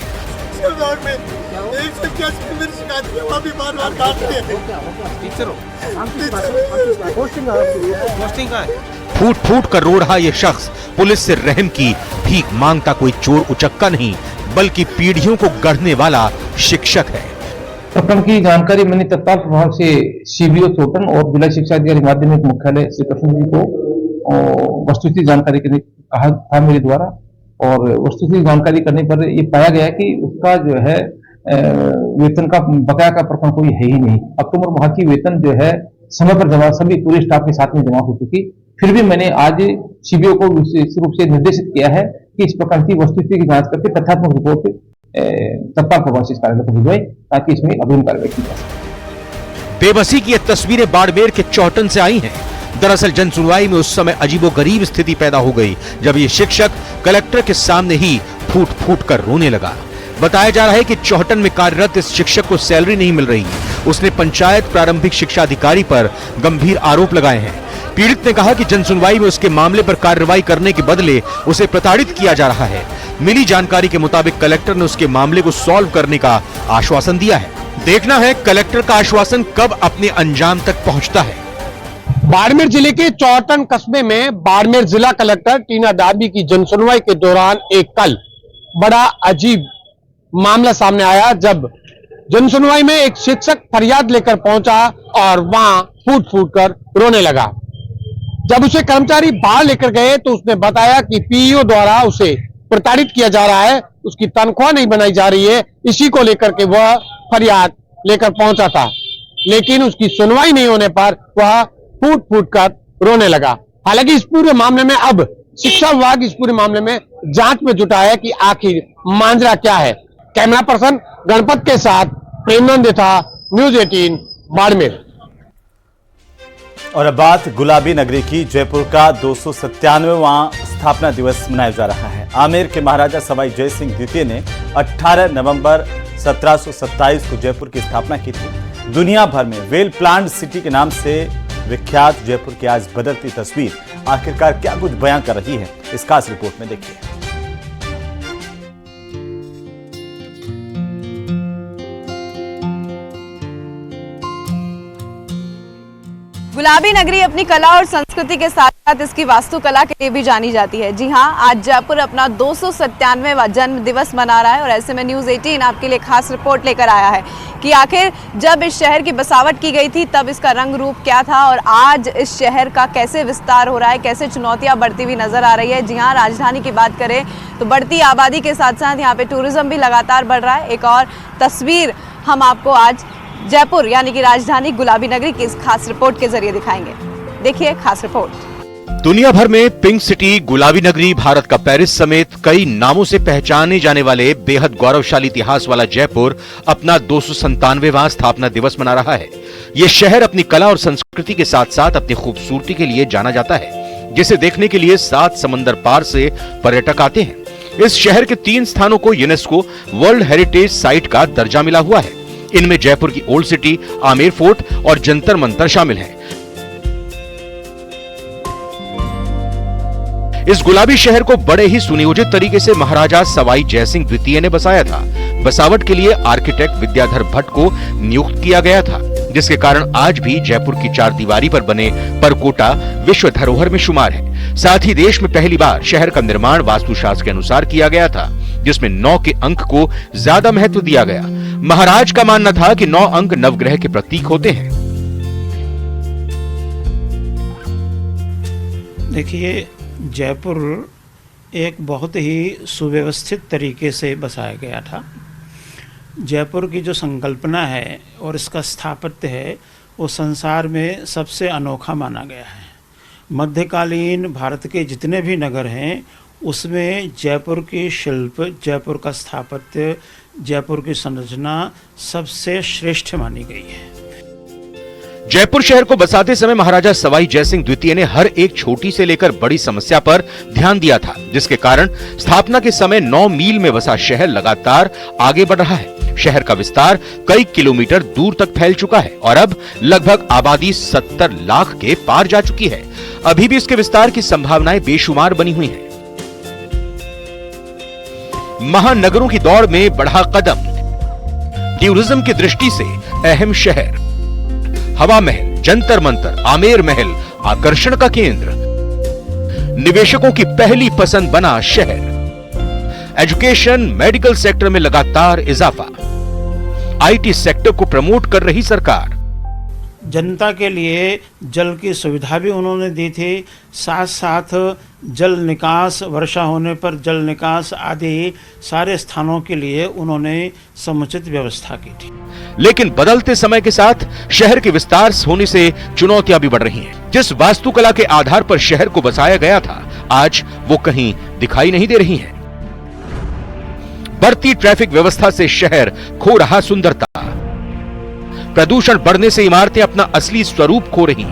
फूट फूट कर रो रहा यह शख्स पुलिस से रहम की भीख मांगता कोई चोर उचक्का नहीं, बल्कि पीढ़ियों को गढ़ने वाला शिक्षक है। प्रकरण की जानकारी मैंने तत्काल प्रभाव से सीबीओ चोटन और जिला शिक्षा अधिकारी माध्यमिक मुख्यालय श्री कृष्ण जी को वस्तुस्थिति जानकारी करने कहा था मेरे द्वारा, और वस्तुस्थिति जानकारी करने पर ये पाया गया कि उसका जो है वेतन का बकाया का प्रकरण कोई है ही नहीं। अक्टूबर माह की वेतन जो है समय पर जमा सभी पूरे स्टाफ के साथ में जमा हो चुकी। फिर भी मैंने आज सीबीओ को विशेष रूप से निर्देशित किया है कि इस प्रकार की वस्तुस्थिति की जांच करके तथ्यात्मक रिपोर्ट तत्काल प्रभाव से इस कार्यालय को भिजवाई ताकि इसमें अभिन्न कार्रवाई की जा सके। बेबसी की ये तस्वीरें बाड़मेर के चौटन से आई हैं। दरअसल जनसुनवाई में उस समय अजीबोगरीब स्थिति पैदा हो गई जब ये शिक्षक कलेक्टर के सामने ही फूट फूट कर रोने लगा। बताया जा रहा है कि चौहटन में कार्यरत इस शिक्षक को सैलरी नहीं मिल रही। उसने पंचायत प्रारंभिक शिक्षा अधिकारी पर गंभीर आरोप लगाए हैं। पीड़ित ने कहा कि जनसुनवाई में उसके मामले पर कार्रवाई करने के बदले उसे प्रताड़ित किया जा रहा है। मिली जानकारी के मुताबिक कलेक्टर ने उसके मामले को सॉल्व करने का आश्वासन दिया है। देखना है कलेक्टर का आश्वासन कब अपने अंजाम तक पहुंचता है। बाड़मेर जिले के चौहटन कस्बे में बाड़मेर जिला कलेक्टर टीना डाबी की जनसुनवाई के दौरान एक कल बड़ा अजीब मामला सामने आया, जब जनसुनवाई में एक शिक्षक फरियाद लेकर पहुंचा और वहां फूट फूट कर रोने लगा। जब उसे कर्मचारी बाहर लेकर गए तो उसने बताया कि पीईओ द्वारा उसे प्रताड़ित किया जा रहा है, उसकी तनख्वाह नहीं बनाई जा रही है। इसी को लेकर के वह फरियाद लेकर पहुंचा था, लेकिन उसकी सुनवाई नहीं होने पर वह फूट फूट कर रोने लगा। हालांकि इस पूरे मामले में अब शिक्षा विभाग इस पूरे मामले में जांच में जुटा है कि आखिर मांजरा क्या है। कैमरा पर्सन गणपत के साथ प्रेमनंद था, न्यूज 18 बाड़मेर। और अब बात गुलाबी नगरी की। जयपुर का 297वां स्थापना दिवस मनाया जा रहा है। आमेर के महाराजा सवाई जय सिंह द्वितीय ने 18 नवंबर 1727 को जयपुर की स्थापना की थी। दुनिया भर में वेल प्लान्ड सिटी के नाम से विख्यात जयपुर की आज बदलती तस्वीर आखिरकार क्या कुछ बयां कर रही है, इस खास रिपोर्ट में देखिए। गुलाबी नगरी अपनी कला और संस्कृति के साथ साथ इसकी वास्तुकला के लिए भी जानी जाती है। जी हाँ, आज जयपुर अपना 297वां जन्म दिवस मना रहा है और ऐसे में न्यूज़ 18 आपके लिए खास रिपोर्ट लेकर आया है कि आखिर जब इस शहर की बसावट की गई थी तब इसका रंग रूप क्या था और आज इस शहर का कैसे विस्तार हो रहा है, कैसे चुनौतियां बढ़ती हुई नजर आ रही है। जी हाँ, राजधानी की बात करें तो बढ़ती आबादी के साथ साथ यहाँ पे टूरिज्म भी लगातार बढ़ रहा है। एक और तस्वीर हम आपको आज जयपुर यानी कि राजधानी गुलाबी नगरी की इस खास रिपोर्ट के जरिए दिखाएंगे। देखिए खास रिपोर्ट। दुनिया भर में पिंक सिटी गुलाबी नगरी, भारत का पेरिस समेत कई नामों से पहचाने जाने वाले बेहद गौरवशाली इतिहास वाला जयपुर अपना 297वां स्थापना दिवस मना रहा है। ये शहर अपनी कला और संस्कृति के साथ साथ अपनी खूबसूरती के लिए जाना जाता है, जिसे देखने के लिए 7 समंदर पार से पर्यटक आते हैं। इस शहर के 3 स्थानों को यूनेस्को वर्ल्ड हेरिटेज साइट का दर्जा मिला हुआ है। इनमें जयपुर की ओल्ड सिटी, आमेर फोर्ट और जंतर मंतर शामिल हैं। इस गुलाबी शहर को बड़े ही सुनियोजित तरीके से महाराजा सवाई जयसिंह द्वितीय ने बसाया था। बसावट के लिए आर्किटेक्ट विद्याधर भट्ट को नियुक्त किया गया था, जिसके कारण आज भी जयपुर की 4 दीवारी पर बने परकोटा विश्व धरोहर में शुमार है। साथ ही देश में पहली बार शहर का निर्माण वास्तुशास्त्र के अनुसार किया गया था, जिसमें 9 के अंक को ज्यादा महत्व दिया गया। महाराज का मानना था कि 9 अंक नवग्रह के प्रतीक होते हैं। देखिए, जयपुर एक बहुत ही सुव्यवस्थित तरीके से बसाया गया था। जयपुर की जो संकल्पना है और इसका स्थापत्य है वो संसार में सबसे अनोखा माना गया है। मध्यकालीन भारत के जितने भी नगर हैं उसमें जयपुर की शिल्प, जयपुर का स्थापत्य, जयपुर की संरचना सबसे श्रेष्ठ मानी गई है। जयपुर शहर को बसाते समय महाराजा सवाई जयसिंह द्वितीय ने हर एक छोटी से लेकर बड़ी समस्या पर ध्यान दिया था, जिसके कारण स्थापना के समय 9 मील में बसा शहर लगातार आगे बढ़ रहा है। शहर का विस्तार कई किलोमीटर दूर तक फैल चुका है और अब लगभग आबादी 70 लाख के पार जा चुकी है। अभी भी इसके विस्तार की संभावनाएं बेशुमार बनी हुई हैं। महानगरों की दौड़ में बढ़ा कदम। टूरिज्म की दृष्टि से अहम शहर। हवा महल, जंतर मंतर, आमेर महल आकर्षण का केंद्र। निवेशकों की पहली पसंद बना शहर। एजुकेशन, मेडिकल सेक्टर में लगातार इजाफा। आईटी सेक्टर को प्रमोट कर रही सरकार। जनता के लिए जल की सुविधा भी उन्होंने दी थी, साथ साथ जल निकास, वर्षा होने पर जल निकास आदि सारे स्थानों के लिए उन्होंने समुचित व्यवस्था की थी। लेकिन बदलते समय के साथ शहर के विस्तार होने से चुनौतियां भी बढ़ रही हैं। जिस वास्तुकला के आधार पर शहर को बसाया गया था, आज वो कहीं दिखाई नहीं दे रही हैं। बढ़ती ट्रैफिक व्यवस्था से शहर खो रहा सुंदरता। प्रदूषण बढ़ने से इमारतें अपना असली स्वरूप खो रही।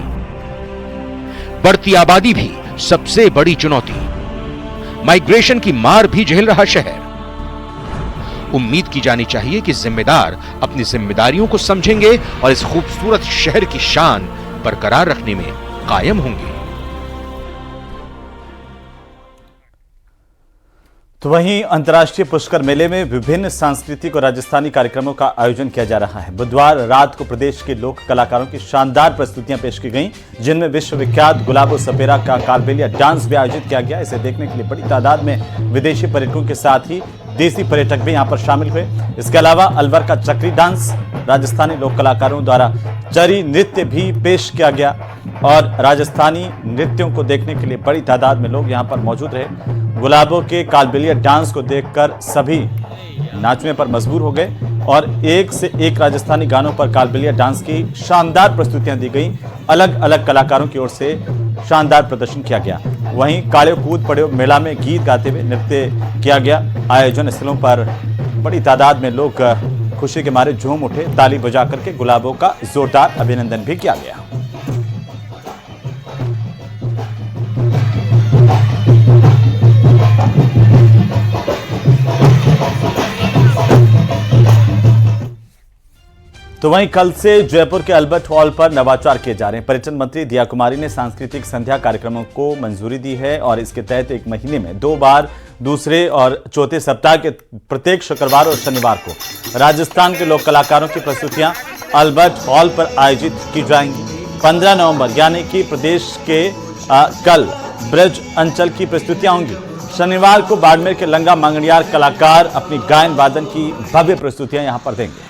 बढ़ती आबादी भी सबसे बड़ी चुनौती। माइग्रेशन की मार भी झेल रहा शहर। उम्मीद की जानी चाहिए कि जिम्मेदार अपनी जिम्मेदारियों को समझेंगे और इस खूबसूरत शहर की शान बरकरार रखने में कायम होंगे। तो वहीं अंतर्राष्ट्रीय पुष्कर मेले में विभिन्न सांस्कृतिक और राजस्थानी कार्यक्रमों का आयोजन किया जा रहा है। बुधवार रात को प्रदेश के लोक कलाकारों की शानदार प्रस्तुतियां पेश की गईं, जिनमें विश्वविख्यात गुलाबो सपेरा का कालबेलिया डांस भी आयोजित किया गया। इसे देखने के लिए बड़ी तादाद में विदेशी पर्यटकों के साथ ही देसी पर्यटक भी यहां पर शामिल हुए। इसके अलावा अलवर का चक्री डांस, राजस्थानी लोक कलाकारों द्वारा चरी नृत्य भी पेश किया गया और राजस्थानी नृत्यों को देखने के लिए बड़ी तादाद में लोग यहां पर मौजूद रहे। गुलाबों के कालबेलिया डांस को देखकर सभी नाचने पर मजबूर हो गए और एक से एक राजस्थानी गानों पर कालबेलिया डांस की शानदार प्रस्तुतियां दी गई। अलग अलग कलाकारों की ओर से शानदार प्रदर्शन किया गया। वहीं काले कूद पड़े मेला में गीत गाते हुए नृत्य किया गया। आयोजन स्थलों पर बड़ी तादाद में लोग खुशी के मारे झूम उठे। ताली बजा करके गुलाबों का जोरदार अभिनंदन भी किया गया। तो वहीं कल से जयपुर के अल्बर्ट हॉल पर नवाचार किए जा रहे हैं। पर्यटन मंत्री दिया कुमारी ने सांस्कृतिक संध्या कार्यक्रमों को मंजूरी दी है और इसके तहत एक महीने में 2 बार दूसरे और चौथे सप्ताह के प्रत्येक शुक्रवार और शनिवार को राजस्थान के लोक कलाकारों की प्रस्तुतियां अल्बर्ट हॉल पर आयोजित की जाएंगी। 15 नवंबर यानी कि प्रदेश के कल ब्रज अंचल की प्रस्तुतियां होंगी। शनिवार को बाड़मेर के लंगा मांगणियार कलाकार अपनी गायन वादन की भव्य प्रस्तुतियां यहां पर देंगे।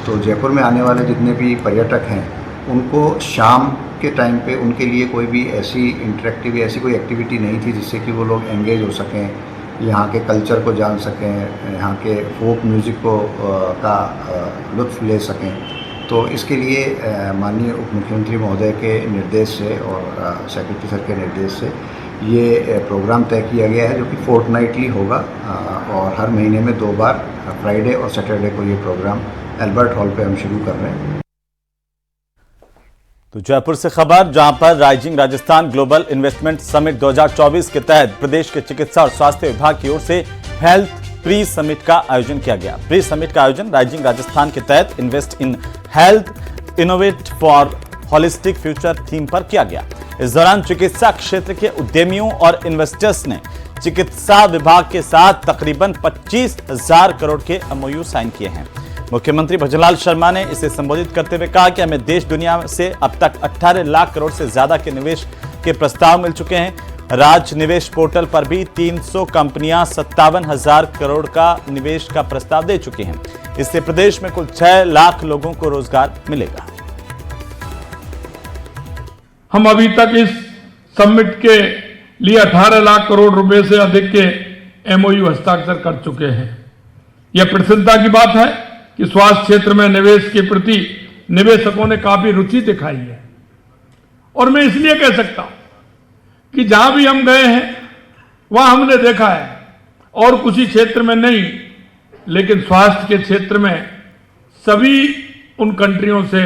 तो जयपुर में आने वाले जितने भी पर्यटक हैं उनको शाम के टाइम पे उनके लिए कोई भी ऐसी इंटरेक्टिव या ऐसी कोई एक्टिविटी नहीं थी जिससे कि वो लोग एंगेज हो सकें, यहाँ के कल्चर को जान सकें, यहाँ के फोक म्यूज़िक को का लुत्फ़ ले सकें। तो इसके लिए माननीय उप मुख्यमंत्री महोदय के निर्देश से और सेक्रेटरी सर के निर्देश से ये प्रोग्राम तय किया गया है जो कि फोर्टनाइटली होगा और हर महीने में 2 बार फ्राइडे और सैटरडे को ये प्रोग्राम अल्बर्ट हॉल पे हम शुरू कर रहे हैं। तो जयपुर से खबर, जहां पर rising Rajasthan global investment summit 2024 के तहत प्रदेश के चिकित्सा और स्वास्थ्य विभाग की ओर से हेल्थ प्री समिट का आयोजन किया गया। प्री समिट का आयोजन राइजिंग राजस्थान के तहत invest in health innovate for holistic future theme पर किया गया। इस दौरान चिकित्सा क्षेत्र के उद्यमियों और इन्वेस्टर्स ने चिकित्सा विभाग के साथ तकरीबन 25,000 करोड़ के MOU साइन किए हैं। मुख्यमंत्री भजनलाल शर्मा ने इसे संबोधित करते हुए कहा कि हमें देश दुनिया से अब तक 18 लाख करोड़ से ज्यादा के निवेश के प्रस्ताव मिल चुके हैं। राज निवेश पोर्टल पर भी 300 कंपनियां 57,000 करोड़ का निवेश का प्रस्ताव दे चुकी हैं। इससे प्रदेश में कुल 6 लाख लोगों को रोजगार मिलेगा। हम अभी तक इस समिट के लिए 18 लाख करोड़ रुपए से अधिक के MOU हस्ताक्षर कर चुके हैं। यह प्रसन्नता की बात है कि स्वास्थ्य क्षेत्र में निवेश के प्रति निवेशकों ने काफी रुचि दिखाई है। और मैं इसलिए कह सकता हूं कि जहां भी हम गए हैं वहां हमने देखा है, और किसी क्षेत्र में नहीं, लेकिन स्वास्थ्य के क्षेत्र में सभी उन कंट्रियों से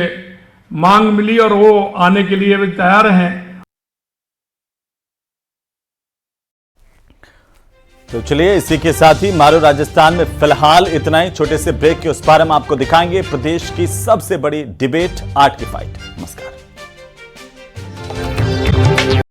मांग मिली और वो आने के लिए भी तैयार हैं। तो चलिए इसी के साथ ही मारो राजस्थान में फिलहाल इतना ही। छोटे से ब्रेक के उस पार हम आपको दिखाएंगे प्रदेश की सबसे बड़ी डिबेट, आर्ट की फाइट। नमस्कार।